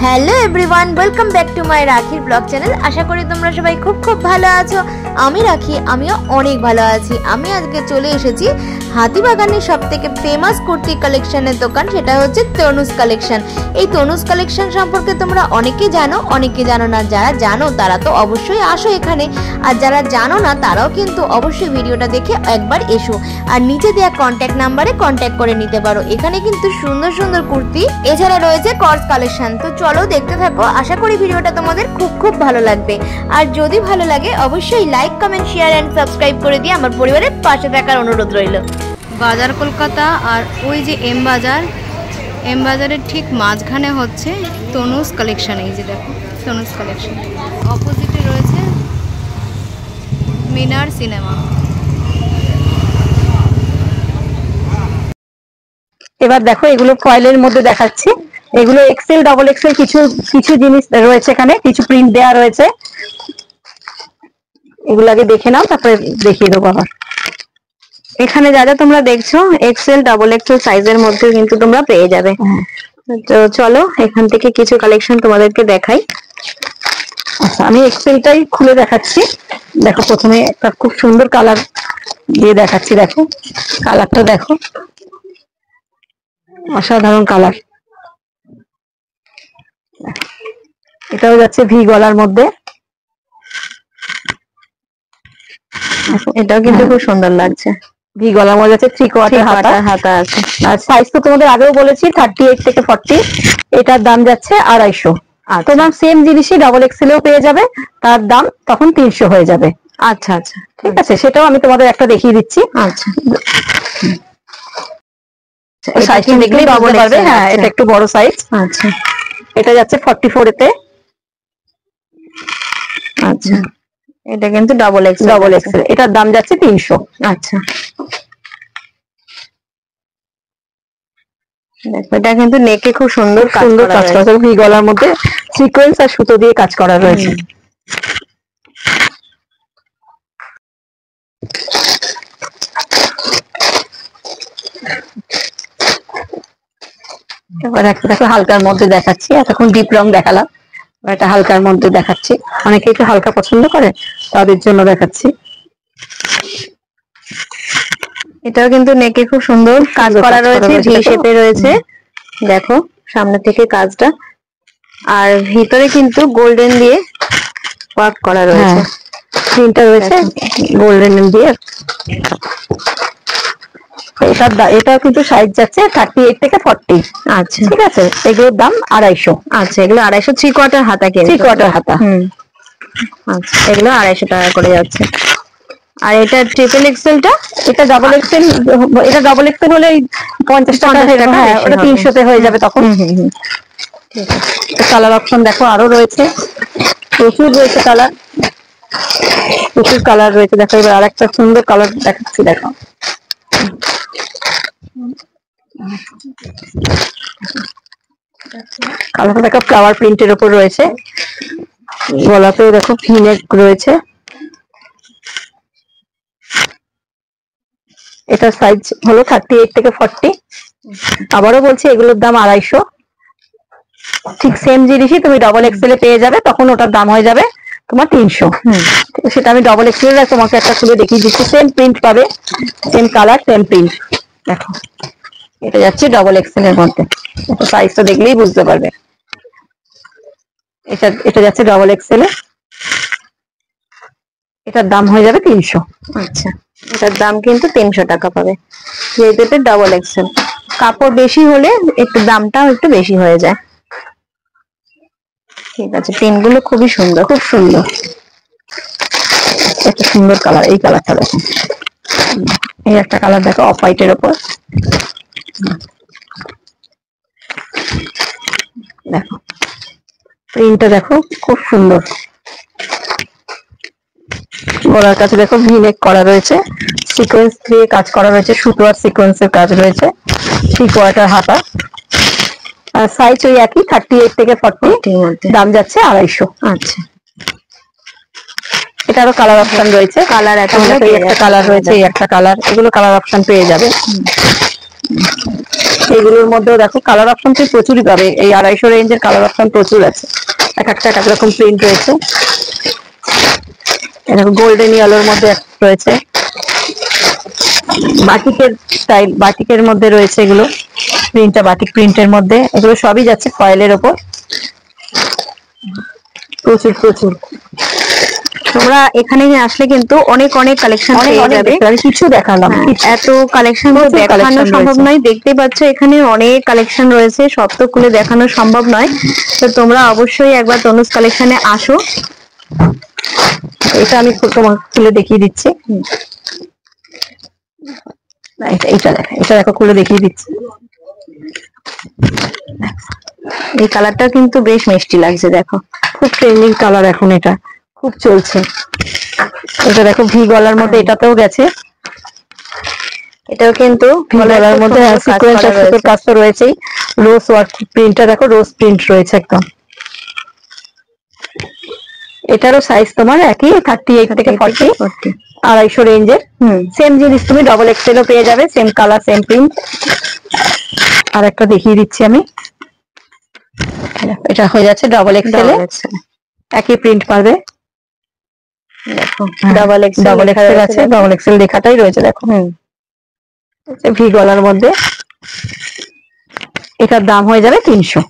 Hello everyone, welcome back to my রাখির blog channel. আশা করি তোমরা সবাই খুব ভালো আছো। আমি রাখি, আমিও অনেক ভালো আছি। আমি আজকে চলে এসেছি হাতিবাগানের সব থেকে ফেমাস কুর্তি কালেকশনের দোকান, সেটা হচ্ছে তনুজ কালেকশন। এই তনুজ কালেকশন সম্পর্কে তোমরা অনেকে জানো, অনেকে জানো না। যারা জানো তারা তো অবশ্যই আসো এখানে, আর যারা জানো না তারাও কিন্তু অবশ্যই ভিডিওটা দেখে একবার এসো, আর নিচে দেওয়া কন্ট্যাক্ট নাম্বারে কন্ট্যাক্ট করে নিতে পারো। এখানে কিন্তু সুন্দর সুন্দর কুর্তি, এছাড়া রয়েছে কর্স কালেকশন। তো চলো দেখতে থাকো, আশা করি ভিডিওটা তোমাদের খুব ভালো লাগবে। আর যদি ভালো লাগে অবশ্যই like, comment, share and subscribe করে দিয়ে আমার পরিবারের পাশে থাকার অনুরোধ রইল। বাজার কলকাতা, আর ওই যে এম বাজারের ঠিক মাঝখানে হচ্ছে তনুজ কালেকশন। এই যে দেখো তনুজ কালেকশন, অপোজিটে রয়েছে মিনার সিনেমা। এবার দেখো এগুলো ফয়েলের মধ্যে দেখাচ্ছি। এগুলো এক্সেল, ডবল এক্সেল কিছু কিছু জিনিস রয়েছে, এখানে কিছু প্রিন্ট দেওয়া রয়েছে। এগুলো আগে দেখে নাও, তারপরে দেখিয়ে দেবো আবার। এখানে যা যা তোমরা দেখছো এক্সেল, ডবল এক্সেল সাইজের মধ্যে কিন্তু তোমরা পেয়ে যাবে। তো চলো এখান থেকে কিছু কালেকশন তোমাদেরকে দেখাই। আচ্ছা, আমি এক্সেলটাই খুলে দেখাচ্ছি। দেখো প্রথমে একটা খুব সুন্দর কালার দিয়ে দেখাচ্ছি। দেখো কালারটা দেখো, অসাধারণ কালার। এটাও যাচ্ছে ভি গলার মধ্যে, এটাও কিন্তু খুব সুন্দর লাগছে। ভি গলার মধ্যে আছে, 3/4 হাতা আছে। আর সাইজ তো তোমাদের আগেও বলেছি 38 থেকে 40। এটার দাম যাচ্ছে 250। তোমার সেম জিনিসই ডবল এক্সেলেও পেয়ে যাবে, তার দাম তখন 300 হয়ে যাবে। আচ্ছা আচ্ছা, ঠিক আছে, সেটাও আমি তোমাদের একটা দেখিয়ে দিচ্ছি। আচ্ছা, সাইজটা দেখলেই বুঝতে পারবে। হ্যাঁ, এটা একটু বড় সাইজ। আচ্ছা, এটা যাচ্ছে 44 এতে। আচ্ছা, এটা কিন্তু ডবল এক্সেল। এটার দাম যাচ্ছে 300। আচ্ছা, দেখো এটা কিন্তু নেকে খুব সুন্দর কাজ করা রয়েছে। ভি গলার মধ্যে সিকোয়েন্স আর সুতো দিয়ে কাজ করা রয়েছে। এবার একটা দেখো হালকার মধ্যে দেখাচ্ছি। এতক্ষণ ডিপ রং দেখালাম, এটা হালকার মধ্যে দেখাচ্ছি। অনেকে একটু হালকা পছন্দ করে, তাদের জন্য দেখাচ্ছি। এটাও কিন্তু নেকে খুব সুন্দর কাজ করা রয়েছে, ভি শেপে রয়েছে। দেখো সামনে থেকে কাজটা, আর ভিতরে কিন্তু গোল্ডেন দিয়ে ওয়ার্ক করা রয়েছে। প্রিন্টটা রয়েছে গোল্ডেন দিয়ে। এটাও কিন্তু সাইজ যাচ্ছে 38 থেকে 40। আচ্ছা, ঠিক আছে, এগুলোর দাম 250। আচ্ছা, এগুলো 250, 3/4 হাতা। 3/4 হাতা। আচ্ছা, এগুলো 250 টাকা করে যাচ্ছে। আর এটা ট্রিপল এক্সেলটা, এটা ডবল এক্সেল। এটা ডবল এক্সেল হলে 50 টাকা হয়ে যাবে। হ্যাঁ, ওটা 300 তে হয়ে যাবে তখন। ঠিক আছে, কালার অপশন দেখো আরো রয়েছে, প্রচুর রয়েছে কালার, প্রচুর কালার রয়েছে। দেখো এবার আরেকটা সুন্দর কালার দেখাচ্ছি। দেখো কালারটা দেখো ফ্লাওয়ার প্রিন্টের উপর রয়েছে। গলাতেও দেখো ভিনেক রয়েছে। এটার সাইজ হলো 38 থেকে 40। আবারও বলছি এগুলোর দাম 250। ঠিক সেম জিনিসই তুমি ডবল এক্সেলে পেয়ে যাবে, তখন ওটার দাম হয়ে যাবে তোমার 300। সেটা আমি ডবল এক্সেল তোমাকে একটা খুলে দেখিয়ে দিচ্ছি। সেম প্রিন্ট পাবে, সেম কালার, সেম প্রিন্ট। দেখো এটা যাচ্ছে ডবল এক্সেল এর মধ্যে, সাইজটা দেখলেই বুঝতে পারবে। এটা যাচ্ছে ডবল এক্সেলে, এটার দাম হয়ে যাবে 300। আচ্ছা, এটার দাম কিন্তু 300 টাকা পাবে, যেহেতু এটা ডবল এক্সেল। কাপড় বেশি হলে একটু দামটাও একটু বেশি হয়ে যায়। ঠিক আছে, প্রিন্টগুলো খুবই সুন্দর, খুব সুন্দর। একটা সুন্দর কালার, এই কালারটা দেখো। এই একটা কালার দেখো অফ হোয়াইটের উপর। দেখো প্রিন্টটা দেখো খুব সুন্দর। গলার কাছে দেখো ভিনেক করা রয়েছে, সিকোয়েন্স দিয়ে কাজ করা রয়েছে, সুতো আর সিকোয়েন্সের কাজ রয়েছে। 3/4 হাতা, আর সাইজ ওই একই 38 থেকে 40। দাম যাচ্ছে 250। আচ্ছা, এটারও কালার অপশন রয়েছে। কালার একটা কালার রয়েছে, এই একটা কালার, এগুলো কালার অপশন পেয়ে যাবে। এগুলোর মধ্যেও দেখো কালার অপশন কি প্রচুরই পাবে, এই 250 রেঞ্জের কালার অপশন প্রচুর আছে, এক একটা এক রকম প্রিন্ট রয়েছে। এরকম গোল্ডেন ইয়েলোর মধ্যে রয়েছে, বাটিকের স্টাইল, বাটিকের মধ্যে রয়েছে এগুলো, প্রিন্টটা বাটিক প্রিন্টের মধ্যে, এগুলো সবই যাচ্ছে ফয়েলের ওপর, প্রচুর প্রচুর। তোমরা এখানে আসলে কিন্তু অনেক অনেক কালেকশন পেয়ে যাবে, কিছু দেখালাম, এত কালেকশন তো দেখানো সম্ভব নয়, দেখতেই পাচ্ছ এখানে অনেক কালেকশন রয়েছে, সব তো খুলে দেখানো সম্ভব নয়। তো তোমরা অবশ্যই একবার তনুজ কালেকশনে আসো। এটা আমি তোমাকে খুলে দেখিয়ে দিচ্ছি, এটা দেখো খুলে দেখিয়ে দিচ্ছি। এই কালারটা কিন্তু বেশ মিষ্টি লাগছে, দেখো খুব ট্রেন্ডিং কালার এখন, এটা খুব চলছে। এটা দেখো ভি গলার মধ্যে, এটাতেও গেছে, এটাও কিন্তু ভি গলার মধ্যে সিকোয়েন্সের কাজ তো রয়েছেই, রোজ ওয়ার্ক প্রিন্টটা দেখো, রোজ প্রিন্ট রয়েছে একদম। এটারও সাইজ তোমার একই 38 থেকে 40, 250 রেঞ্জের। সেম জিনিস তুমি ডবল এক্সেলও পেয়ে যাবে, সেম কালার সেম প্রিন্ট। আর একটা দেখিয়ে দিচ্ছি আমি, এটা হয়ে যাচ্ছে ডবল এক্সেল, একই প্রিন্ট পাবে, দেখো ডবল এক্সেল আছে, ডবল এক্সেল লেখাটাই রয়েছে দেখো, ভি গলার মধ্যে। এটার দাম হয়ে যাবে 300।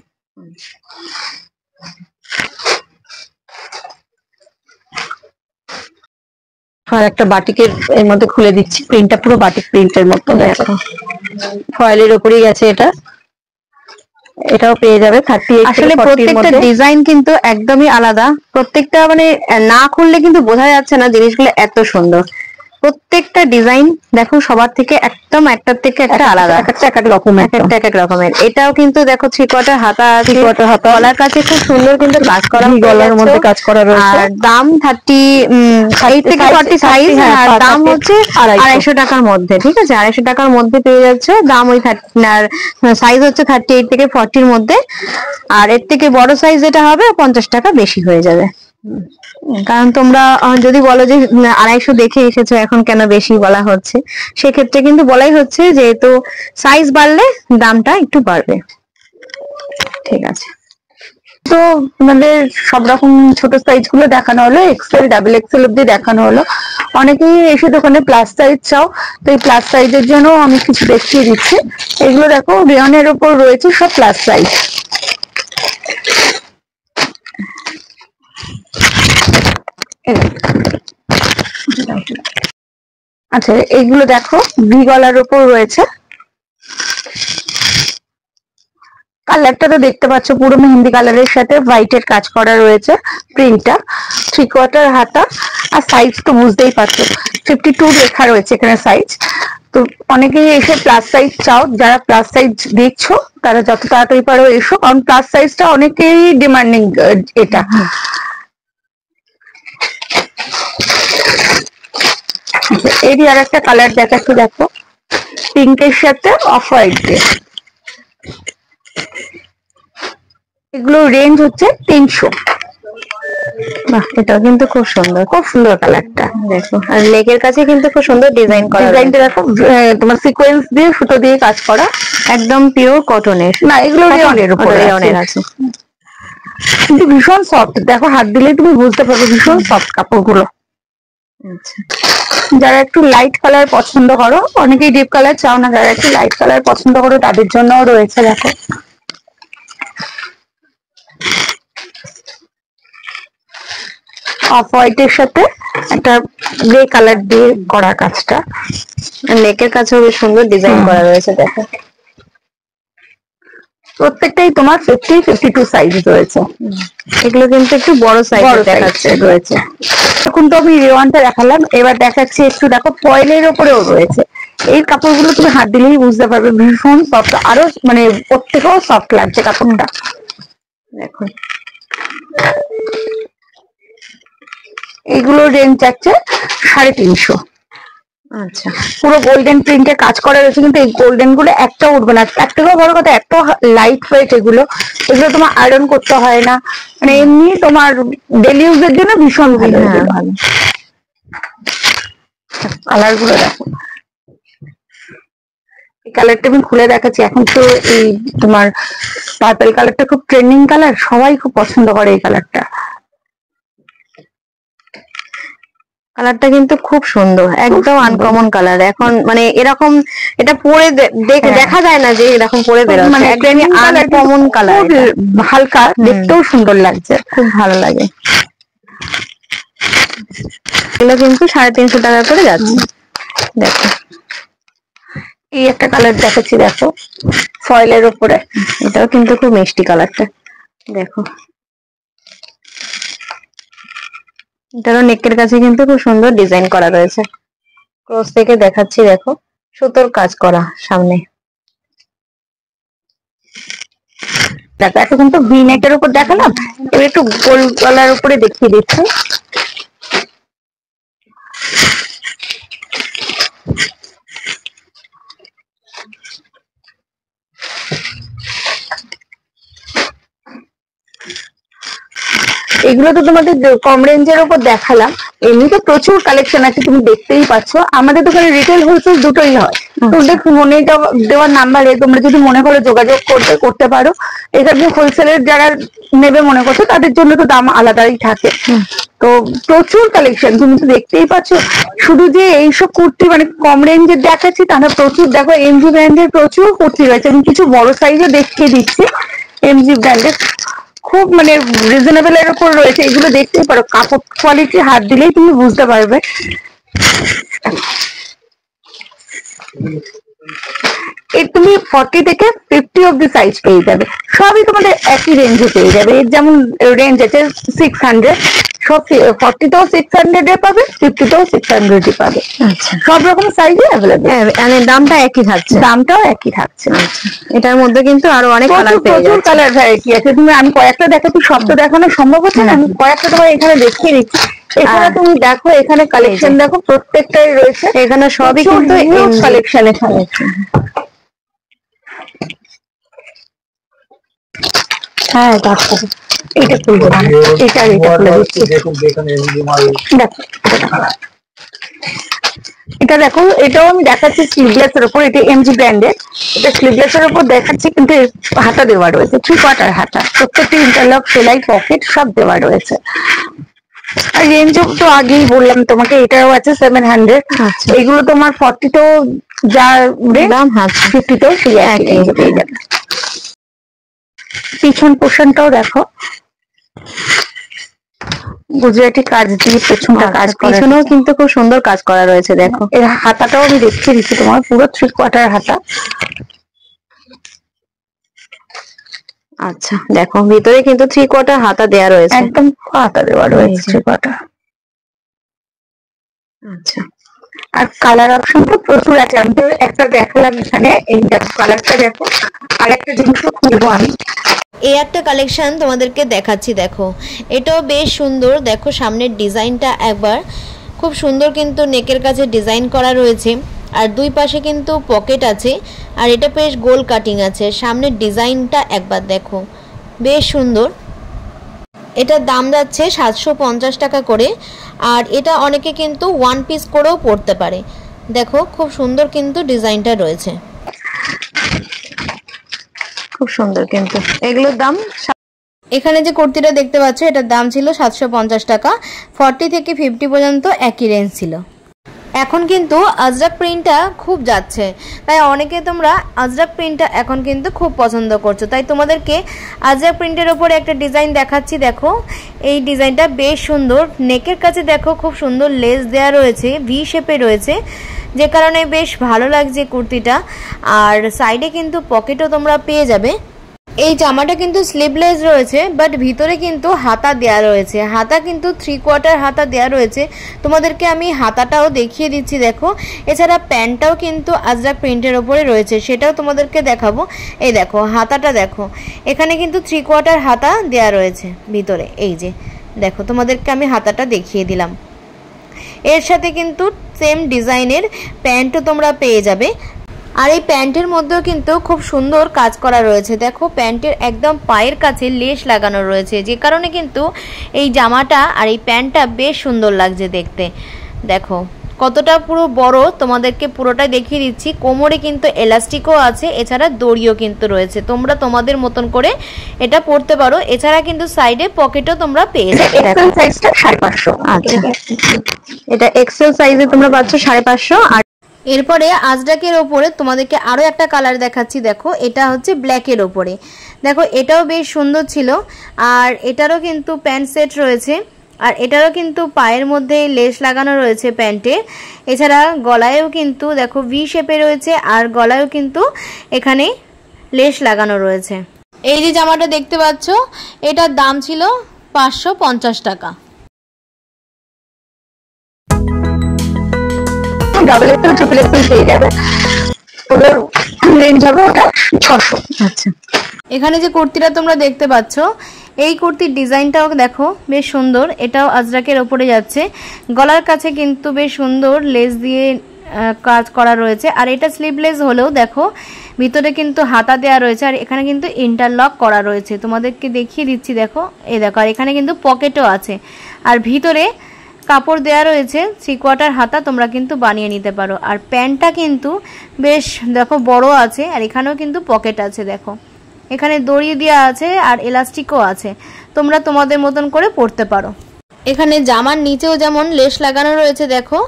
আর একটা বাটিকের এর মধ্যে খুলে দিচ্ছি, প্রিন্টটা পুরো বাটিক প্রিন্টের মতো, দেখো ফয়েলের উপরেই গেছে এটা, এটাও পেয়ে যাবে 38। আসলে প্রত্যেকটা ডিজাইন কিন্তু একদমই আলাদা, প্রত্যেকটা মানে না খুললে কিন্তু বোঝা যাচ্ছে না জিনিসগুলো এত সুন্দর। প্রত্যেকটা ডিজাইন দেখো সবার থেকে একদম একটার থেকে একটা আলাদা, একটা এক এক রকম, একটা এক এক রকমের। এটাও কিন্তু দেখো 3 কোয়ার্টার হাতা, 3 কোয়ার্টার হাতা, গলার কাছে খুব সুন্দর কিন্তু কাজ করা, গলার মধ্যে কাজ করা রয়েছে। আর দাম 38 থেকে 40 সাইজ, আর দাম হচ্ছে 250 টাকার মধ্যে, ঠিক আছে, 250 টাকার মধ্যে পেয়ে যাচ্ছে। দাম ওই সাইজ হচ্ছে 38 থেকে 40 এর মধ্যে, আর এর থেকে বড় সাইজ যেটা হবে 50 টাকা বেশি হয়ে যাবে। কারণ তোমরা যদি বলো যে 250 দেখে এসেছো এখন কেন বেশি বলা হচ্ছে, সেক্ষেত্রে কিন্তু বলাই হচ্ছে যেহেতু সাইজ বাড়লে দামটা একটু বাড়বে, ঠিক আছে। তো মানে সব রকম ছোট সাইজ গুলো দেখানো হলো, এক্সেল ডাবল এক্সেল অব্দি দেখানো হলো। অনেকেই এসে দোকানে প্লাস সাইজ চাও, তো এই প্লাস সাইজের জন্য আমি কিছু দেখিয়ে দিচ্ছি। এগুলো দেখো রেয়নের উপর রয়েছে সব প্লাস সাইজ। আচ্ছা এইগুলো দেখো ভি গলার উপর রয়েছে, কালারটা তো দেখতে পাচ্ছ পুরো মেহেন্দি কালারের সাথে হোয়াইটের কাজ করা রয়েছে, প্রিন্টটা 3 কোয়ার্টার হাতা, আর সাইজ তো বুঝতেই পারছো 52 লেখা রয়েছে এখানে সাইজ। তো অনেকেই এসে প্লাস সাইজ চাও, যারা প্লাস সাইজ দেখছো তারা যত তাড়াতাড়ি পারো এসো, কারণ প্লাস সাইজটা অনেকেই ডিমান্ডিং এটা। এরই আর একটা কালার দেখাচ্ছি, দেখো পিঙ্কের সাথে অফ হোয়াইট দিয়ে, এগুলো রেঞ্জ হচ্ছে 300। বাহ, এটাও কিন্তু খুব সুন্দর, খুব সুন্দর কালারটা দেখো, আর লেগের কাছে কিন্তু খুব সুন্দর ডিজাইন করা, ডিজাইনটা দেখো তোমার সিকোয়েন্স দিয়ে সুতো দিয়ে কাজ করা, একদম পিওর কটনের, না এগুলো রেয়নের উপরে রেয়নের আছে, কিন্তু ভীষণ সফট, দেখো হাত দিলে তুমি বুঝতে পারবে ভীষণ সফট কাপড়গুলো। আচ্ছা, যারা একটু লাইট কালার পছন্দ করো, অনেকেই ডিপ কালার চাও না, যারা একটু লাইট কালার পছন্দ করো তাদের জন্যও রয়েছে, দেখো অফ হোয়াইটের সাথে একটা গ্রে কালার দিয়ে করা কাজটা, নেকের কাছেও বেশ সুন্দর ডিজাইন করা রয়েছে, দেখো প্রত্যেকটাই তোমার 50-52 সাইজ রয়েছে। এগুলো কিন্তু একটু বড় সাইজ দেখাচ্ছে রয়েছে। এখন তো আমি রেওয়ানটা দেখালাম, এবার দেখাচ্ছি একটু দেখো ফয়েলের উপরেও রয়েছে। এই কাপড়গুলো তুমি হাত দিলেই বুঝতে পারবে ভীষণ সফট, আরো মানে প্রত্যেকেও সফট লাগছে কাপড়টা, দেখো এগুলো রেঞ্জ যাচ্ছে 350। আচ্ছা, পুরো গোল্ডেন প্রিন্টের কাজ করা রয়েছে, কিন্তু এই গোল্ডেন গুলো একটা উঠবে না, একটাও বড় কথা এত লাইট ওয়েট, এগুলো তোমার আয়রন করতে হয় না, মানে এমনি তোমার ডেলি ইউজের জন্য ভীষণ ভালো। কালার গুলো দেখো, কালারটা আমি খুলে দেখাচ্ছি। এখন তো এই তোমার পার্পল কালারটা খুব ট্রেন্ডিং কালার, সবাই খুব পছন্দ করে এই কালারটা। কালারটা কিন্তু খুব সুন্দর, একদম আনকমন কালার। এখন মানে এরকম এটা পরে দেখা যায় না যে এরকম পরে বেরোচ্ছে, মানে একদম আনকমন কালার, হালকা, দেখতেও সুন্দর লাগছে, খুব ভালো লাগে। এগুলো কিন্তু 350 টাকা করে যাচ্ছে। দেখো এই একটা কালার দেখাচ্ছি, দেখো ফয়েলের উপরে, এটাও কিন্তু খুব মিষ্টি কালারটা। দেখো এটারও নেকের কাছে কিন্তু খুব সুন্দর ডিজাইন করা রয়েছে। ক্রস থেকে দেখাচ্ছি, দেখো সুতোর কাজ করা সামনে। দেখো এখন তো ভি নেকের উপর দেখালাম, এবার একটু গোল গলার উপরে দেখিয়ে দিচ্ছি। এগুলো তো তোমাদের কম রেঞ্জের উপর দেখালাম, এমনি তো প্রচুর কালেকশন আছে, তুমি দেখতেই পাচ্ছ। আমাদের দোকানে রিটেল হোলসেল দুটোই হয়। তোমাদের ফোনে দেওয়ার নাম্বারে তোমরা যদি মনে করো যোগাযোগ করতে পারো। এখানে হোলসেলের যারা নেবে মনে করছো তাদের জন্য তো দাম আলাদাই থাকে। তো প্রচুর কালেকশন তুমি তো দেখতেই পাচ্ছ। শুধু যে এইসব কুর্তি মানে কম রেঞ্জের দেখাচ্ছি তা না, প্রচুর দেখো এমজি ব্র্যান্ডের প্রচুর কুর্তি রয়েছে। আমি কিছু বড় সাইজও দেখিয়ে দিচ্ছি এমজি ব্র্যান্ডের, খুব মানে রিজনেবল এর উপর রয়েছে। এগুলো দেখতেই পারো, কাপড় কোয়ালিটি হাত দিলেই তুমি বুঝতে পারবে। এই তুমি 40 থেকে 50 অব্দি সাইজ পেয়ে যাবে, সবই তোমাদের একই রেঞ্জে পেয়ে যাবে। এর যেমন রেঞ্জ আছে 600, সব 40 তেও 600 এ পাবে, 50 তেও 600 এ পাবে। আচ্ছা, সব রকম সাইজে অ্যাভেলেবল, মানে দামটা একই থাকছে, দামটাও একই থাকছে। আচ্ছা, এটার মধ্যে কিন্তু আরো অনেক কালার পেয়ে প্রচুর কালার ভ্যারাইটি আছে। তুমি আমি কয়েকটা দেখাচ্ছি, সব তো দেখানো সম্ভব হচ্ছে না, আমি কয়েকটা তোমার এখানে দেখিয়ে দিচ্ছি। এখানে তুমি দেখো, এখানে কালেকশন দেখো, প্রত্যেকটাই রয়েছে, এখানে সবই কিন্তু কালেকশন। এখানে হ্যাঁ দেখো, এটা খুলবো না, এটা খুলে দিচ্ছি। দেখো এটা দেখো, এটাও আমি দেখাচ্ছি স্লিভলেস এর উপর, এটা এমজি ব্র্যান্ডের। এটা স্লিভলেস এর উপর দেখাচ্ছি, কিন্তু হাতা দেওয়া রয়েছে, 3 কোয়ার্টার হাতা, প্রত্যেকটি ইন্টারলক সেলাই পকেট সব দেওয়া রয়েছে। আর রেঞ্জ তো আগেই বললাম তোমাকে, এটাও আছে 700। এগুলো তোমার 40 তো যা দাম, 50 তো সেই একই রেঞ্জে পেয়ে যাবে। পিছন পোর্শনটাও দেখো, গুজরাটি কাজ দিয়ে পেছনটা কাজ, পিছনেও কিন্তু খুব সুন্দর কাজ করা রয়েছে। দেখো এর হাতাটাও আমি দেখিয়ে দিচ্ছি তোমার, পুরো 3 কোয়ার্টার হাতা। আচ্ছা দেখো, ভিতরে কিন্তু 3 কোয়ার্টার হাতা দেয়া রয়েছে, একদম হাতা দেওয়া রয়েছে 3 কোয়ার্টার। আচ্ছা, আর কালার অপশন তো প্রচুর আছে। আমি তো একটা দেখালাম এখানে, এই কালারটা দেখো, আর একটা জিনিসও খুলবো আমি। এই একটা কালেকশন তোমাদেরকে দেখাচ্ছি, দেখো এটাও বেশ সুন্দর। দেখো সামনের ডিজাইনটা একবার খুব সুন্দর, কিন্তু নেকের কাছে ডিজাইন করা রয়েছে, আর দুই পাশে কিন্তু পকেট আছে, আর এটা বেশ গোল কাটিং আছে। সামনের ডিজাইনটা একবার দেখো, বেশ সুন্দর। এটার দাম যাচ্ছে 750 টাকা করে, আর এটা অনেকে কিন্তু 1 পিস করেও পরতে পারে। দেখো খুব সুন্দর কিন্তু ডিজাইনটা রয়েছে, খুব সুন্দর। কিন্তু এগুলোর দাম, এখানে যে কুর্তিটা দেখতে পাচ্ছ এটার দাম ছিল 750 টাকা, 40 থেকে 50 পর্যন্ত একই রেঞ্জ ছিল। এখন কিন্তু আজরাক প্রিন্টটা খুব যাচ্ছে, তাই অনেকে তোমরা আজরাক প্রিন্টটা এখন কিন্তু খুব পছন্দ করছো, তাই তোমাদেরকে আজরাক প্রিন্টের ওপরে একটা ডিজাইন দেখাচ্ছি। দেখো এই ডিজাইনটা বেশ সুন্দর, নেকের কাছে দেখো খুব সুন্দর লেস দেওয়া রয়েছে, ভি শেপে রয়েছে, যে কারণে বেশ ভালো লাগছে কুর্তিটা। আর সাইডে কিন্তু পকেটও তোমরা পেয়ে যাবে। এই জামাটা কিন্তু স্লিভলেস রয়েছে, বাট ভিতরে কিন্তু হাতা দেয়া রয়েছে, হাতা কিন্তু 3 কোয়ার্টার হাতা দেয়া রয়েছে। তোমাদেরকে আমি হাতাটাও দেখিয়ে দিচ্ছি, দেখো। এছাড়া প্যান্টটাও কিন্তু আজরাক প্রিন্টের ওপরে রয়েছে, সেটাও তোমাদেরকে দেখাবো। এই দেখো হাতাটা দেখো, এখানে কিন্তু 3 কোয়ার্টার হাতা দেয়া রয়েছে ভিতরে। এই যে দেখো, তোমাদেরকে আমি হাতাটা দেখিয়ে দিলাম। এর সাথে কিন্তু সেম ডিজাইনের প্যান্টও তোমরা পেয়ে যাবে, আর এই প্যান্টের মধ্যেও কিন্তু খুব সুন্দর কাজ করা রয়েছে। দেখো প্যান্টের একদম পায়ের কাছে লেস লাগানো রয়েছে, যে কারণে কিন্তু এই জামাটা আর এই প্যান্টটা বেশ সুন্দর লাগছে দেখতে। দেখো কতটা পুরো বড় তোমাদেরকে পুরোটাই দেখিয়ে দিচ্ছি। কোমরে কিন্তু এলাস্টিকও আছে, এছাড়া দড়িও কিন্তু রয়েছে, তোমরা তোমাদের মতন করে এটা পরতে পারো। এছাড়া কিন্তু সাইডে পকেটও তোমরা পেয়ে যাবে। এক্সেল সাইজটা 550। আচ্ছা, এটা এক্সেল সাইজে তোমরা পাচ্ছ 550। আর এরপরে আজরাকের ওপরে তোমাদেরকে আরো একটা কালার দেখাচ্ছি। দেখো এটা হচ্ছে ব্ল্যাকের ওপরে, দেখো এটাও বেশ সুন্দর ছিল। আর এটারও কিন্তু প্যান্ট সেট রয়েছে, আর এটারও কিন্তু পায়ের মধ্যে লেস লাগানো রয়েছে প্যান্টে। এছাড়া গলায়ও কিন্তু দেখো ভি শেপে রয়েছে, আর গলায়ও কিন্তু এখানে লেস লাগানো রয়েছে। এই যে জামাটা দেখতে পাচ্ছ, এটার দাম ছিল 550 টাকা। ডাবল এক্সেল ট্রিপল এক্সেল পেয়ে যাবে, ওদের রেঞ্জ হবে ওটা 600। আচ্ছা, এখানে যে কুর্তিটা তোমরা দেখতে পাচ্ছ, এই কুর্তির ডিজাইনটাও দেখো বেশ সুন্দর। এটাও আজরাকের ওপরে যাচ্ছে, গলার কাছে কিন্তু বেশ সুন্দর লেস দিয়ে কাজ করা রয়েছে। আর এটা স্লিভলেস হলেও দেখো ভিতরে কিন্তু হাতা দেওয়া রয়েছে, আর এখানে কিন্তু ইন্টারলক করা রয়েছে, তোমাদেরকে দেখিয়ে দিচ্ছি। দেখো এই দেখো, আর এখানে কিন্তু পকেটও আছে, আর ভিতরে কাপড় দেওয়া রয়েছে 3/4 হাতা, তোমরা কিন্তু বানিয়ে নিতে পারো। আর প্যান্টটা কিন্তু বেশ দেখো বড় আছে, আর এখানেও কিন্তু পকেট আছে। দেখো এখানে দড়ি দেওয়া আছে, আর এলাস্টিকও আছে, তোমরা তোমাদের মতন করে পরতে পারো। এখানে জামার নিচেও যেমন লেস লাগানো রয়েছে দেখো,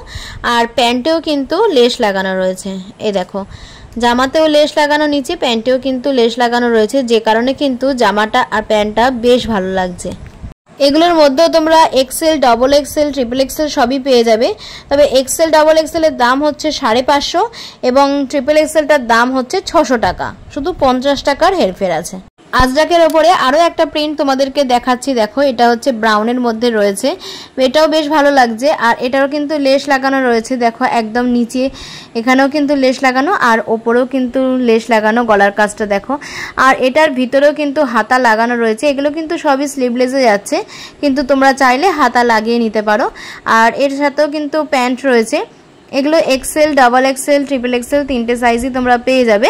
আর প্যান্টেও কিন্তু লেস লাগানো রয়েছে। এই দেখো জামাতেও লেস লাগানো, নিচে প্যান্টেও কিন্তু লেস লাগানো রয়েছে, যে কারণে কিন্তু জামাটা আর প্যান্টটা বেশ ভালো লাগছে। এগুলোর মধ্যেও তোমরা XL, double XL, triple XL সবই পেয়ে যাবে। তবে এক্সেল, ডবল এক্সেলের দাম হচ্ছে 550, এবং ট্রিপল এক্সেলটার দাম হচ্ছে 600 টাকা, শুধু 50 টাকার হেরফের আছে। আজরাকের ওপরে আরও একটা প্রিন্ট তোমাদেরকে দেখাচ্ছি। দেখো এটা হচ্ছে ব্রাউনের মধ্যে রয়েছে, এটাও বেশ ভালো লাগছে। আর এটারও কিন্তু লেস লাগানো রয়েছে, দেখো একদম নিচে এখানেও কিন্তু লেস লাগানো, আর ওপরেও কিন্তু লেস লাগানো, গলার কাজটা দেখো। আর এটার ভিতরেও কিন্তু হাতা লাগানো রয়েছে, এগুলো কিন্তু সবই স্লিভলেসে যাচ্ছে, কিন্তু তোমরা চাইলে হাতা লাগিয়ে নিতে পারো। আর এর সাথেও কিন্তু প্যান্ট রয়েছে, এগুলো XL, double XL, triple XL তিনটে সাইজই তোমরা পেয়ে যাবে।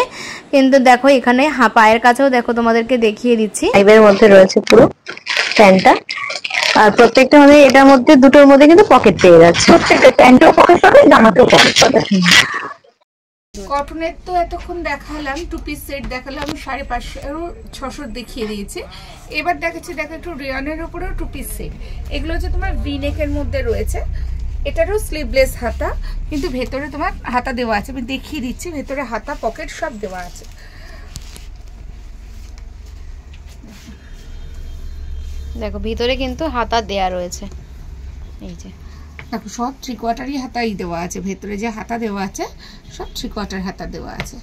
কিন্তু দেখো এখানে পায়ের কাছেও দেখো তোমাদেরকে দেখিয়ে দিচ্ছি, ফাইভের মধ্যে রয়েছে পুরো প্যান্টটা। আর প্রত্যেকটা মানে এটার মধ্যে দুটোর মধ্যে কিন্তু পকেট পেয়ে যাচ্ছে, প্রত্যেকটা প্যান্টেও পকেট পাবে, জামাতেও পকেট পাবে। কটনের তো এতক্ষণ দেখালাম, 2 পিস সেট দেখালাম 550, 600 দেখিয়ে দিয়েছি। এবার দেখাচ্ছি দেখো একটু রেয়নের উপরেও 2 পিস সেট। এগুলো হচ্ছে তোমার ভি নেকের মধ্যে রয়েছে, এটারও স্লিভলেস হাতা, কিন্তু ভেতরে তোমার হাতা দেওয়া আছে, আমি দেখিয়ে দিচ্ছি। ভেতরে হাতা, পকেট সব দেওয়া আছে। দেখো ভিতরে কিন্তু হাতা দেয়া রয়েছে, এই যে দেখো সব 3/4 হাতাই দেওয়া আছে, ভেতরে যে হাতা দেওয়া আছে সব 3/4 হাতা দেওয়া আছে।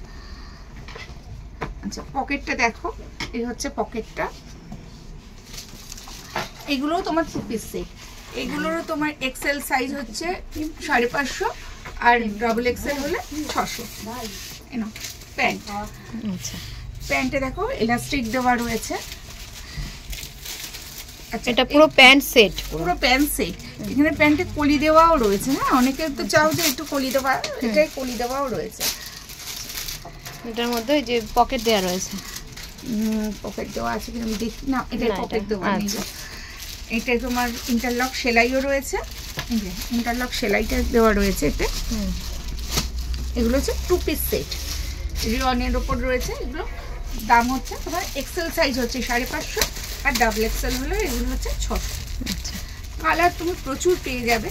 আচ্ছা পকেটটা দেখো, এই হচ্ছে পকেটটা। এগুলোও তোমার 2 পিস সেট, এগুলোরও তোমার এক্সেল সাইজ হচ্ছে 550, আর ডবল এক্সেল হলে 600। এনো প্যান্ট, আচ্ছা প্যান্টে দেখো এলাস্টিক দেওয়া রয়েছে। আচ্ছা এটা পুরো প্যান্ট সেট, পুরো প্যান্ট সেট। এখানে প্যান্টে কলি দেওয়াও রয়েছে, হ্যাঁ অনেকে তো চাও যে একটু কলি দেওয়া, এটাই কলি দেওয়াও রয়েছে। এটার মধ্যে ওই যে পকেট দেওয়া রয়েছে, পকেট দেওয়া আছে কিনা আমি দেখি না, এটাই পকেট দেওয়া নেই। এটা তোমার ইন্টারলক সেলাইও রয়েছে, এই যে ইন্টারলক সেলাইটা দেওয়া রয়েছে এতে। এগুলো হচ্ছে 2 পিস সেট, রিয়নের ওপর রয়েছে। এগুলো দাম হচ্ছে তোমার এক্সেল সাইজ হচ্ছে 550, আর ডাবল এক্সেল হলে এগুলো হচ্ছে 600। কালার তুমি প্রচুর পেয়ে যাবে।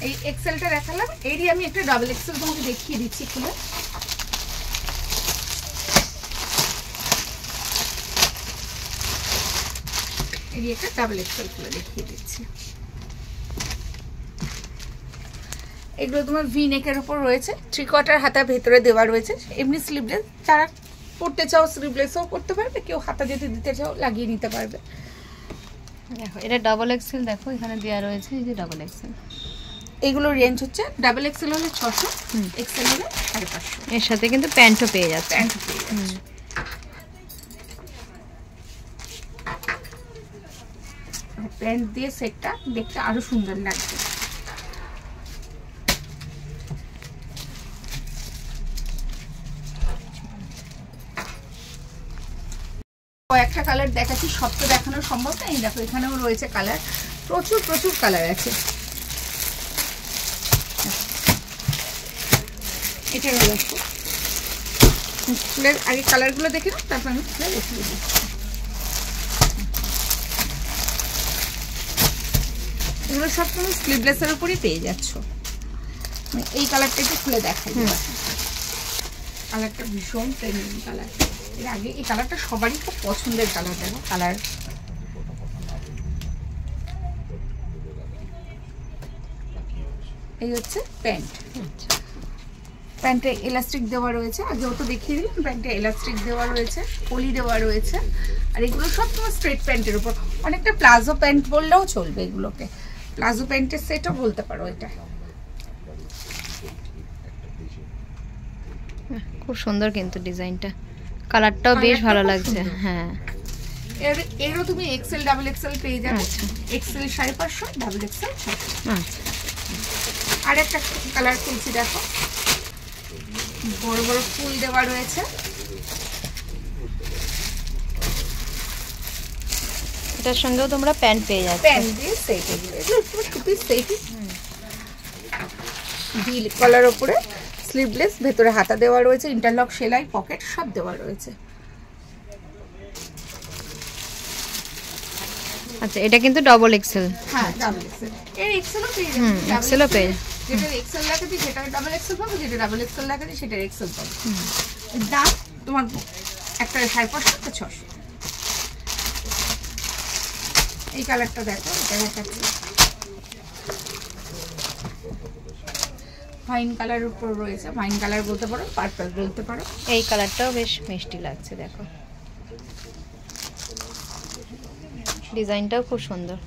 এই এক্সেলটা দেখালাম, এরই আমি একটা ডাবল এক্সেল তোমাকে দেখিয়ে দিচ্ছি খুলে। এরই একটা ডাবল এক্সেল খুলে দেখিয়ে দিচ্ছি। এগুলো তোমার ভি নেকের উপর রয়েছে, 3/4 হাতা ভেতরে দেওয়া রয়েছে। এমনি স্লিভলেস, যারা পড়তে চাও স্লিভলেসও করতে পারবে, কেউ হাতা যদি দিতে চাও লাগিয়ে নিতে পারবে। দেখো এটা ডাবল এক্সেল, দেখো এখানে দেওয়া রয়েছে এই যে ডাবল এক্সেল। এগুলো রেঞ্জ হচ্ছে ডাবল এক্সেল হলে 600, এক্সেল হলে 550। এর সাথে কিন্তু প্যান্টও পেয়ে যাচ্ছে, প্যান্ট পেয়ে যাচ্ছে। প্যান্ট দিয়ে সেটটা দেখতে আরো সুন্দর লাগবে। কয়েকটা কালার দেখাচ্ছি, সব তো দেখানো সম্ভব না। এই দেখো এখানেও রয়েছে কালার, প্রচুর প্রচুর কালার আছে। এটা দেখো, ফুলের আগে কালারগুলো দেখে নাও, তারপর আমি ফুলে দেখিয়ে দিচ্ছি। এগুলো সব তুমি স্লিভলেসের উপরই পেয়ে যাচ্ছ। এই কালারটা একটু খুলে দেখাই, কালারটা ভীষণ ট্রেন্ডিং কালার। এর আগে এই কালারটা সবারই খুব পছন্দের কালার। দেখো কালার, এই হচ্ছে প্যান্ট। প্যান্টে এলাস্টিক দেওয়া রয়েছে, আগেও তো দেখিয়ে দিলাম। প্যান্টে এলাস্টিক দেওয়া রয়েছে, কলি দেওয়া রয়েছে। আর এগুলো সব তোমার স্ট্রেট প্যান্টের উপর, অনেকটা প্লাজো প্যান্ট বললেও চলবে। এগুলোকে প্লাজো প্যান্টের সেটও বলতে পারো। এটা খুব সুন্দর কিন্তু ডিজাইনটা, কালারটাও বেশ ভালো লাগছে। হ্যাঁ, এরও তুমি এক্সেল ডাবল এক্সেল পেয়ে যাবে। XL 550, double XL 600। আচ্ছা, আর একটা কালার খুলছি, দেখো বড় বড় ফুল দেওয়া রয়েছে। এটার সঙ্গেও তোমরা প্যান্ট পেয়ে যাচ্ছ। প্যান্ট দিয়ে সেট, এগুলো টু পিস সেট, ডিল কলার উপরে স্লিভলেস, ভেতরে হাতা দেওয়া রয়েছে, ইন্টারলক সেলাই, পকেট সব দেওয়া রয়েছে। আচ্ছা, এটা কিন্তু ডবল এক্সেল। হ্যাঁ, ডাবল এক্সেল। এর এক্সেলও পেয়ে যাবে। এক্সেলও পেয়ে, যেটা এক্সেল দেখাচ্ছি সেটা ডাবল এক্সেল পাবো, যেটা ডাবল এক্সেল দেখাচ্ছি সেটা এক্সেল পাবো। দাম তোমার একটা 550, একটা 600। এই কালারটা দেখো, এটা দেখাচ্ছি ফাইন কালারের উপর রয়েছে। ফাইন কালার বলতে পারো, পার্পল বলতে পারো। এই কালারটাও বেশ মিষ্টি লাগছে, দেখো ডিজাইনটাও খুব সুন্দর।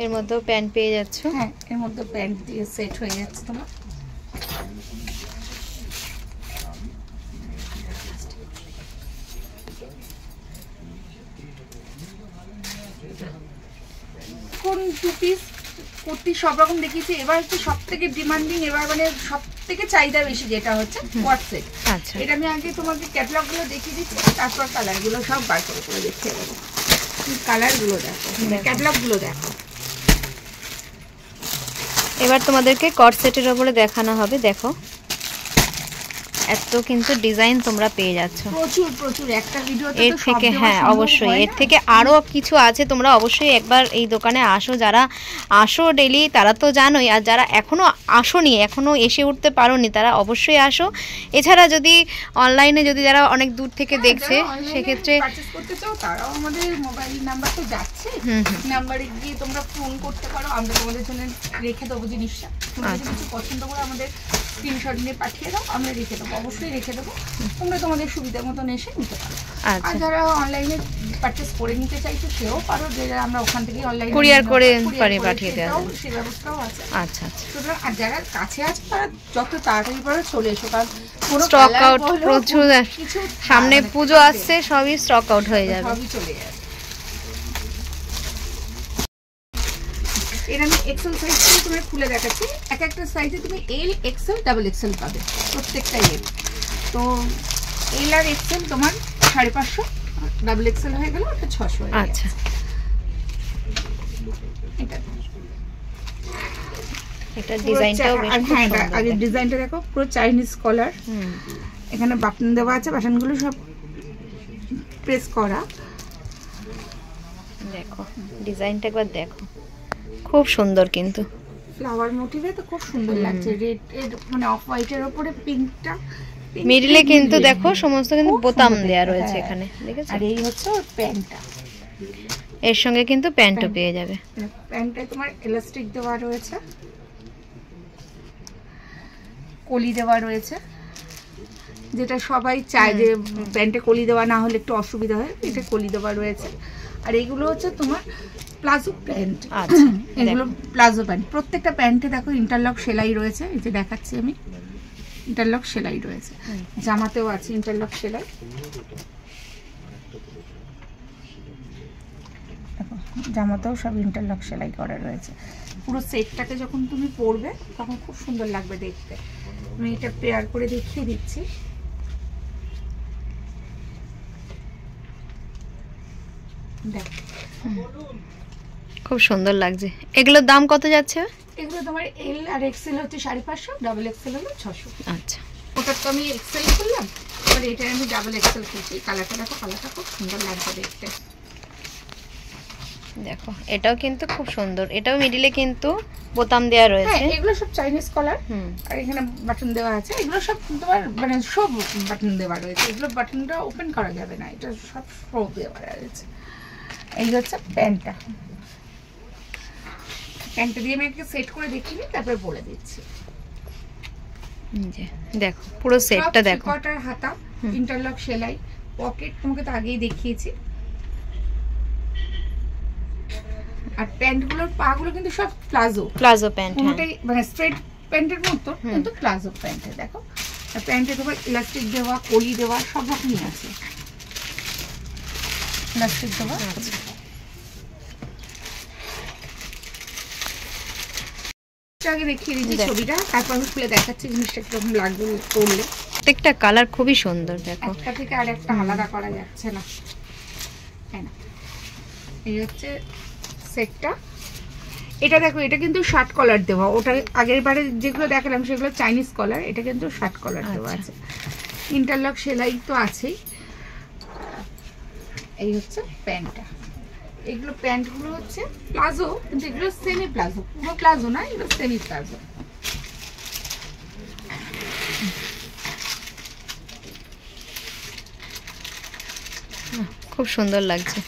এর মধ্যেও প্যান্ট পেয়ে যাচ্ছ। হ্যাঁ, এর মধ্যে প্যান্ট দিয়ে সেট হয়ে যাচ্ছে তোমার। কোন টু পিস কুর্তি সব রকম দেখিয়েছি। এবার হচ্ছে সব থেকে ডিমান্ডিং, এবার মানে সব থেকে চাহিদা বেশি যেটা হচ্ছে কোয়াড সেট। আচ্ছা, এটা আমি আগে তোমাকে ক্যাটালগ গুলো দেখিয়ে দিচ্ছি, তারপর কালার গুলো সব বার করে করে দেখিয়ে দেবো। কালার গুলো দেখো, ক্যাটালগ গুলো দেখো। এবার তোমাদেরকে কট সেটের উপরে দেখানো হবে। দেখো এত কিন্তু ডিজাইন তোমরা পেয়ে যাচ্ছ, প্রচুর প্রচুর। একটা ভিডিওতে এর থেকে, হ্যাঁ অবশ্যই এর থেকে আরো কিছু আছে। তোমরা অবশ্যই একবার এই দোকানে আসো, যারা আসো ডেলি তারা তো জানোই, আর যারা এখনো আসোনি, এখনো এসে উঠতে পারোনি, তারা অবশ্যই আসো। এছাড়া যদি অনলাইনে, যদি যারা অনেক দূর থেকে দেখছে, সেক্ষেত্রে পারচেজ করতে চাও তারাও আমাদের মোবাইল নাম্বার তো যাচ্ছে, নাম্বারে গিয়ে তোমরা ফোন করতে পারো। আমরা তোমাদের জন্য রেখে দেবো জিনিসটা। তোমরা যদি কিছু পছন্দ করে আমাদের স্ক্রিনশট নিয়ে পাঠিয়ে দাও, আমরা রেখে দেবো, অবশ্যই রেখে দেবো। তোমরা তোমাদের সুবিধা মতন এসে নিতে পারো। আর যারা অনলাইনে পারচেজ করে নিতে চাইছো সেও পারো, যে আমরা ওখান থেকে অনলাইনে কুরিয়ার করে পাঠিয়ে দেওয়া, সেই ব্যবস্থাও আছে। আচ্ছা আচ্ছা। সুতরাং আর যারা কাছে আছে তারা যত তাড়াতাড়ি পারো চলে এসো, কারণ স্টক আউট প্রচুর, সামনে পুজো আসছে, সবই স্টক আউট হয়ে যাবে, সবই চলে যাবে। এর আমি এক্সেল সাইজ থেকে তুমি খুলে দেখাচ্ছি। এক একটা সাইজে তুমি এল, এক্সেল, ডাবল এক্সেল পাবে, প্রত্যেকটাই এল। তো এল আর এক্সেল তোমার 550, ডাবল এক্সেল হয়ে গেল ওটা 600। আচ্ছা, এটা ডিজাইনটাও বেশ খুব সুন্দর। আগে ডিজাইনটা দেখো, পুরো চাইনিজ কলার। এখানে বাটন দেওয়া আছে, বাটনগুলো সব প্রেস করা। দেখো ডিজাইনটা একবার দেখো, খুব সুন্দর কিন্তু ফ্লাওয়ার মোটিভে তো খুব সুন্দর লাগছে। রেড এর মানে অফ হোয়াইটের উপরে পিঙ্কটা, মিডলে কিন্তু দেখো সমস্ত কিন্তু বোতাম দেয়া রয়েছে এখানে, দেখেছো? আর এই হচ্ছে ওর প্যান্টটা, এর সঙ্গে কিন্তু প্যান্টও পেয়ে যাবে। প্যান্টে তোমার এলাস্টিক দেওয়া রয়েছে, কলি দেওয়া রয়েছে, যেটা সবাই চায় যে প্যান্টে কলি দেওয়া না হলে একটু অসুবিধা হয়, এটা কলি দেওয়া রয়েছে। আর এইগুলো হচ্ছে তোমার প্লাজো প্যান্ট। আচ্ছা, এগুলো প্লাজো প্যান্ট। প্রত্যেকটা প্যান্টে দেখো ইন্টারলক সেলাই রয়েছে, এই যে দেখাচ্ছি আমি, ইন্টারলক সেলাই রয়েছে। জামাতেও আছে ইন্টারলক সেলাই, দেখো জামাতেও সব ইন্টারলক সেলাই করা রয়েছে। পুরো সেটটাকে যখন তুমি পরবে তখন খুব সুন্দর লাগবে দেখতে। আমি এটা পেয়ার করে দেখিয়ে দিচ্ছি। দেখো খুব সুন্দর লাগছে। এগুলোর দাম কত যাচ্ছে? এগুলো তোমার এল আর এক্সেল হচ্ছে 550, ডাবল এক্সেল হলো 600। আচ্ছা, ওটা তো আমি এক্সেল করলাম, এবার এটা আমি ডাবল এক্সেল করছি। কালারটা দেখো, কালারটা খুব সুন্দর লাগছে দেখতে। দেখো এটাও কিন্তু খুব সুন্দর, এটাও মিডিলে কিন্তু বোতাম দেওয়া রয়েছে। হ্যাঁ, এগুলো সব চাইনিজ কলার, আর এখানে বাটন দেওয়া আছে। এগুলো সব তোমার মানে সব বাটন দেওয়া রয়েছে। এগুলো বাটনটা ওপেন করা যাবে না, এটা সব শো দেওয়া রয়েছে। এই হচ্ছে প্যান্টটা। প্যান্টটা দিয়ে আমি একটু সেট করে দেখিয়ে দিই, তারপরে বলে দিচ্ছি। দেখো পুরো সেটটা দেখো, কটার হাতা, ইন্টারলক সেলাই, পকেট তোমাকে তো আগেই দেখিয়েছি। আর প্যান্টগুলোর পাগুলো কিন্তু সব প্লাজো প্যান্ট, কোনটাই মানে স্ট্রেট প্যান্টের মতো, কিন্তু প্লাজো প্যান্টে দেখো। আর প্যান্টে তোমার ইলাস্টিক দেওয়া, কলি দেওয়া সব রকমই আছে। ইলাস্টিক দেওয়া আগে দেখিয়ে দিচ্ছি ছবিটা, তারপর আমি খুলে দেখাচ্ছি জিনিসটা কিরকম লাগবে করলে। প্রত্যেকটা কালার খুবই সুন্দর। দেখো একটা থেকে আর একটা আলাদা করা যাচ্ছে না। এই হচ্ছে সেটটা। এটা দেখো, এটা কিন্তু শার্ট কলার দেওয়া। ওটা আগের বারে যেগুলো দেখালাম সেগুলো চাইনিজ কলার, এটা কিন্তু শার্ট কলার দেওয়া আছে। ইন্টারলক সেলাই তো আছেই। এই হচ্ছে প্যান্টটা। এগুলো প্যান্টগুলো হচ্ছে প্লাজো, কিন্তু এগুলো সেমি প্লাজো, পুরো প্লাজো না, এগুলো সেমি প্লাজো। খুব সুন্দর লাগছে।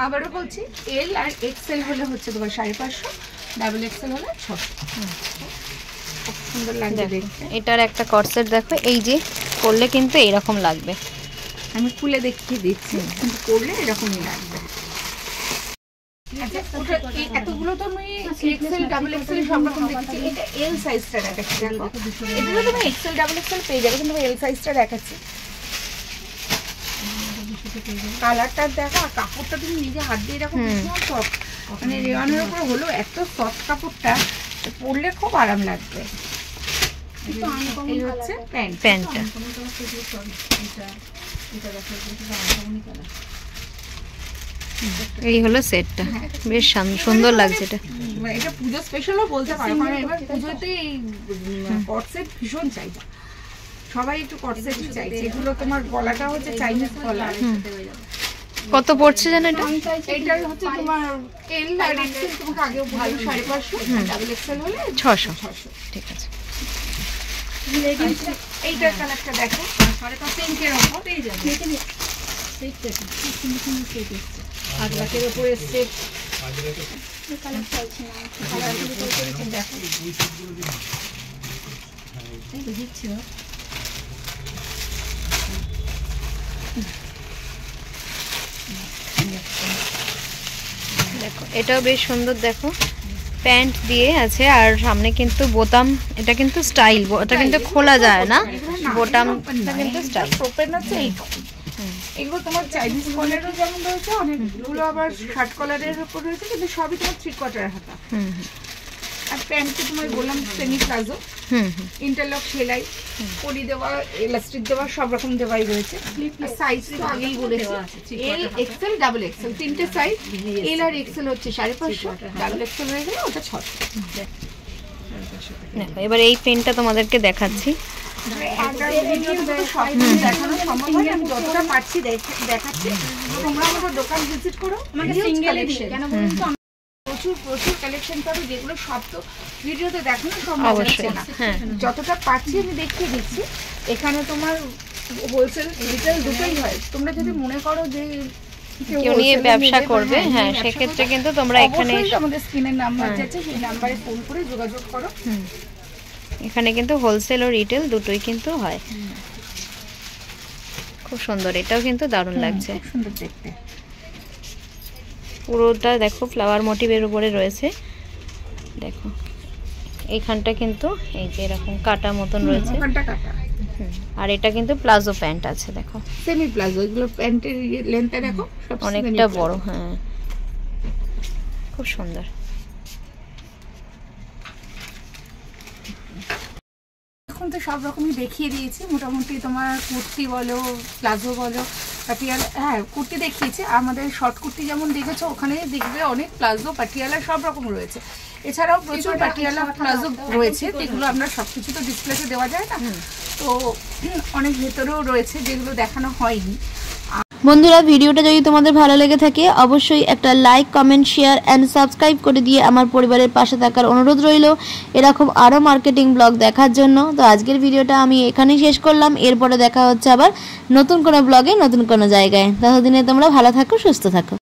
আবারও বলছি, এল আর এক্সেল হলে হচ্ছে তোমার 550, ডাবল এক্সেল হলে 600। খুব সুন্দর লাগবে দেখতে। এটার একটা কর্সেট দেখো, এই যে করলে কিন্তু এরকম লাগবে। আমি খুলে দেখিয়ে দিচ্ছি, কিন্তু করলে এরকমই লাগবে। আচ্ছা, এতগুলো তো আমি এক্সেল ডাবল এক্সেল সব রকম দেখেছি। এটা এল সাইজটা দেখাচ্ছি, দেখো। এগুলো তুমি এক্সেল ডাবল এক্সেল পেয়ে যাবে, কিন্তু এল সাইজটা দেখাচ্ছি। কালারটা দেখো, আর কাপড়টা তুমি নিজে হাত দিয়ে দেখো, ভীষণ সফট। মানে রেওয়ানের উপরে হলো এত সফট কাপড়টা, পরলে খুব আরাম লাগবে। এই হচ্ছে প্যান্টটা। এই হলো সেটটা, বেশ সুন্দর লাগছে। এটা এটা পুজো স্পেশালও বলতে পারো, কারণ এবার পুজোতে এই কট সেট ভীষণ চাইছে, সবাই একটু কট সেটই চাইছে। এগুলো তোমার গলাটা হচ্ছে চাইনিজ গলা। কত পড়ছে জানো এটা? এটা হচ্ছে তোমার এল আর এক্সেল, তোমাকে আগেও বললাম 550, ডাবল এক্সেল হলে 600। ঠিক আছে। এইটার কালারটা দেখো, 5.5 পিঙ্কের উপর পেয়ে যাবে। আর লাখের উপরে সেট কালার চাইছে না, কালারগুলো দেখো। এই তো দিচ্ছি। দেখো এটাও বেশ সুন্দর। দেখো প্যান্ট দিয়ে আছে, আর সামনে কিন্তু বোতাম। এটা কিন্তু স্টাইল, এটা কিন্তু খোলা যায় না। বোতামটা কিন্তু স্টাইল। ওপেন আছে এইটুকু। এগুলো তোমার চাইনিজ কলারও যেমন রয়েছে, অনেকগুলো আবার শার্ট কলারের উপর রয়েছে, কিন্তু সবই তোমার 3/4 হাতা। আর প্যান্টে তোমার বললাম সেমি প্লাজো, ইন্টারলক সেলাই, পলি দেওয়া, ইলাস্টিক দেওয়া, সব রকম দেওয়াই রয়েছে। আর সাইজ তো আগেই বলেছি, এল এক্সেল ডাবল এক্সেল, তিনটে সাইজ। এল আর এক্সেল হচ্ছে 550, ডাবল এক্সেল হয়ে গেলে ওটা 600। দেখো এবার এই পেনটা তোমাদেরকে দেখাচ্ছি। দেখানো সম্ভব হয়, আমি যতটা পারছি দেখাচ্ছি। তোমরা আমাদের দোকান ভিজিট করো, প্রচুর প্রচুর কালেকশন পাবে, যেগুলো সব তো ভিডিওতে দেখানো সম্ভব হচ্ছে না। যতটা পারছি আমি দেখিয়ে দিচ্ছি। এখানে তোমার হোলসেল রিটেল দুটোই হয়। তোমরা যদি মনে করো যে কেউ নিয়ে ব্যবসা করবে, হ্যাঁ সেক্ষেত্রে কিন্তু তোমরা এখানে আমাদের স্ক্রিনের নাম্বার আছে, সেই নাম্বারে ফোন করে যোগাযোগ করো। এখানে কিন্তু হোলসেল ও রিটেল দুটোই কিন্তু হয়। খুব সুন্দর, এটাও কিন্তু দারুণ লাগছে, সুন্দর দেখতে। পুরোটা দেখো ফ্লাওয়ার মোটিভের উপরে রয়েছে। দেখো এইখানটা কিন্তু এই যে এরকম কাটা মতন রয়েছে, আর এটা কিন্তু প্লাজো প্যান্ট আছে। দেখো সেমি প্লাজো, এগুলো প্যান্টের লেন্থটা দেখো অনেকটা বড়। হ্যাঁ খুব সুন্দর। এখন তো সব রকমই দেখিয়ে দিয়েছি মোটামুটি। তোমার কুর্তি বলো, প্লাজো বলো, পাটিয়ালা, হ্যাঁ কুর্তি দেখিয়েছি, আমাদের শর্ট কুর্তি যেমন দেখেছো ওখানে দেখবে অনেক প্লাজো পাটিয়ালা সব রকম রয়েছে। এছাড়াও প্রচুর পাটিয়ালা প্লাজো রয়েছে, যেগুলো আমরা সবকিছু তো ডিসপ্লেতে দেওয়া যায় না, তো অনেক ভেতরেও রয়েছে যেগুলো দেখানো হয়নি। বন্ধুরা, ভিডিওটা যদি তোমাদের ভালো লেগে থাকে অবশ্যই একটা like, comment, share and subscribe করে দিয়ে আমার পরিবারের পাশে থাকার অনুরোধ রইল এরকম আরও মার্কেটিং ব্লগ দেখার জন্য। তো আজকের ভিডিওটা আমি এখানেই শেষ করলাম, এরপরে দেখা হচ্ছে আবার নতুন কোনো ব্লগে নতুন কোনো জায়গায়। ততদিনে তোমরা ভালো থাকো, সুস্থ থাকো।